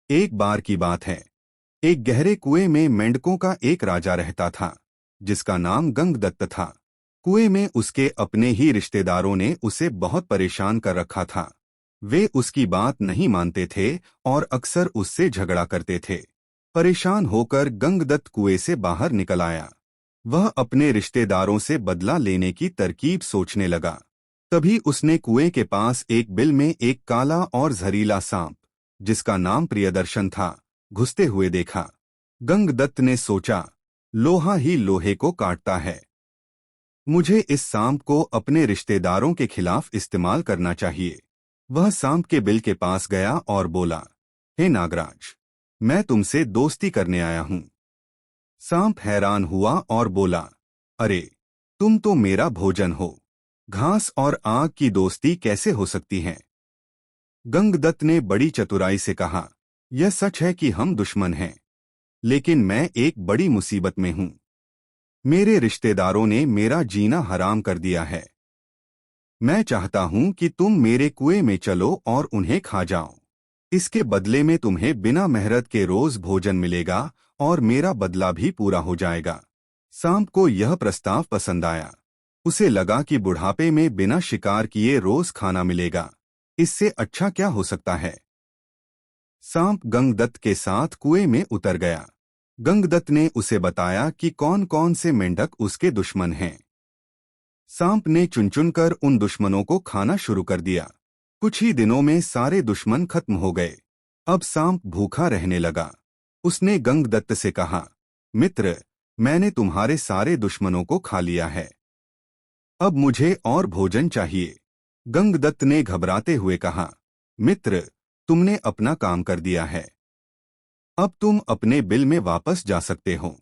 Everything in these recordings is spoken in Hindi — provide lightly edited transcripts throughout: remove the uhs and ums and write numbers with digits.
एक बार की बात है। एक गहरे कुएं में मेंढकों का एक राजा रहता था, जिसका नाम गंगदत्त था। कुएं में उसके अपने ही रिश्तेदारों ने उसे बहुत परेशान कर रखा था। वे उसकी बात नहीं मानते थे और अक्सर उससे झगड़ा करते थे। परेशान होकर गंगदत्त कुएं से बाहर निकल आया। वह अपने रिश्तेदारों से बदला लेने की तरकीब सोचने लगा। तभी उसने कुएं के पास एक बिल में एक काला और जहरीला सांप, जिसका नाम प्रियदर्शन था, घुसते हुए देखा। गंगदत्त ने सोचा, लोहा ही लोहे को काटता है। मुझे इस सांप को अपने रिश्तेदारों के खिलाफ इस्तेमाल करना चाहिए। वह सांप के बिल के पास गया और बोला, हे नागराज, मैं तुमसे दोस्ती करने आया हूं। सांप हैरान हुआ और बोला, अरे, तुम तो मेरा भोजन हो। घास और आग की दोस्ती कैसे हो सकती है? गंगदत्त ने बड़ी चतुराई से कहा, यह सच है कि हम दुश्मन हैं, लेकिन मैं एक बड़ी मुसीबत में हूं। मेरे रिश्तेदारों ने मेरा जीना हराम कर दिया है। मैं चाहता हूं कि तुम मेरे कुएं में चलो और उन्हें खा जाओ। इसके बदले में तुम्हें बिना मेहनत के रोज भोजन मिलेगा और मेरा बदला भी पूरा हो जाएगा। सांप को यह प्रस्ताव पसंद आया। उसे लगा कि बुढ़ापे में बिना शिकार किए रोज खाना मिलेगा। इससे अच्छा क्या हो सकता है? सांप गंगदत्त के साथ कुएं में उतर गया। गंगदत्त ने उसे बताया कि कौन कौन से मेंढक उसके दुश्मन हैं। सांप ने चुन चुन कर उन दुश्मनों को खाना शुरू कर दिया। कुछ ही दिनों में सारे दुश्मन खत्म हो गए। अब सांप भूखा रहने लगा। उसने गंगदत्त से कहा, मित्र, मैंने तुम्हारे सारे दुश्मनों को खा लिया है। अब मुझे और भोजन चाहिए। गंगदत्त ने घबराते हुए कहा, मित्र, तुमने अपना काम कर दिया है। अब तुम अपने बिल में वापस जा सकते हो।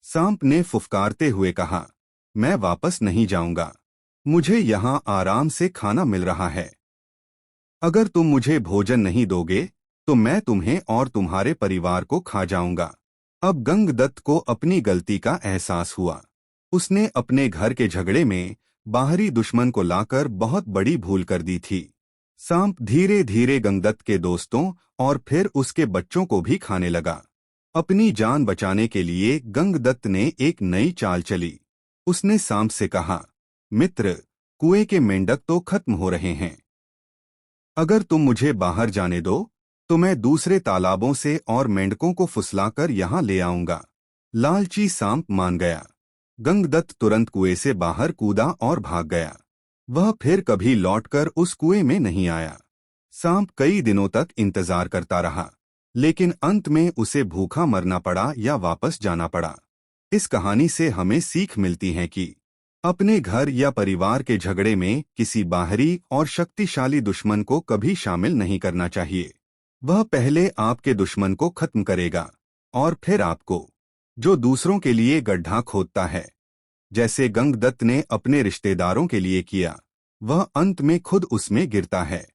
सांप ने फुफकारते हुए कहा, मैं वापस नहीं जाऊंगा। मुझे यहाँ आराम से खाना मिल रहा है। अगर तुम मुझे भोजन नहीं दोगे तो मैं तुम्हें और तुम्हारे परिवार को खा जाऊंगा। अब गंगदत्त को अपनी गलती का एहसास हुआ। उसने अपने घर के झगड़े में बाहरी दुश्मन को लाकर बहुत बड़ी भूल कर दी थी। सांप धीरे धीरे गंगदत्त के दोस्तों और फिर उसके बच्चों को भी खाने लगा। अपनी जान बचाने के लिए गंगदत्त ने एक नई चाल चली। उसने सांप से कहा, मित्र, कुएं के मेंढक तो खत्म हो रहे हैं। अगर तुम मुझे बाहर जाने दो तो मैं दूसरे तालाबों से और मेंढकों को फुसलाकर यहाँ ले आऊंगा। लालची सांप मान गया। गंगदत्त तुरंत कुएं से बाहर कूदा और भाग गया। वह फिर कभी लौटकर उस कुएं में नहीं आया। सांप कई दिनों तक इंतजार करता रहा, लेकिन अंत में उसे भूखा मरना पड़ा या वापस जाना पड़ा। इस कहानी से हमें सीख मिलती है कि अपने घर या परिवार के झगड़े में किसी बाहरी और शक्तिशाली दुश्मन को कभी शामिल नहीं करना चाहिए। वह पहले आपके दुश्मन को खत्म करेगा और फिर आपको, जो दूसरों के लिए गड्ढा खोदता है, जैसे गंगदत्त ने अपने रिश्तेदारों के लिए किया, वह अंत में खुद उसमें गिरता है।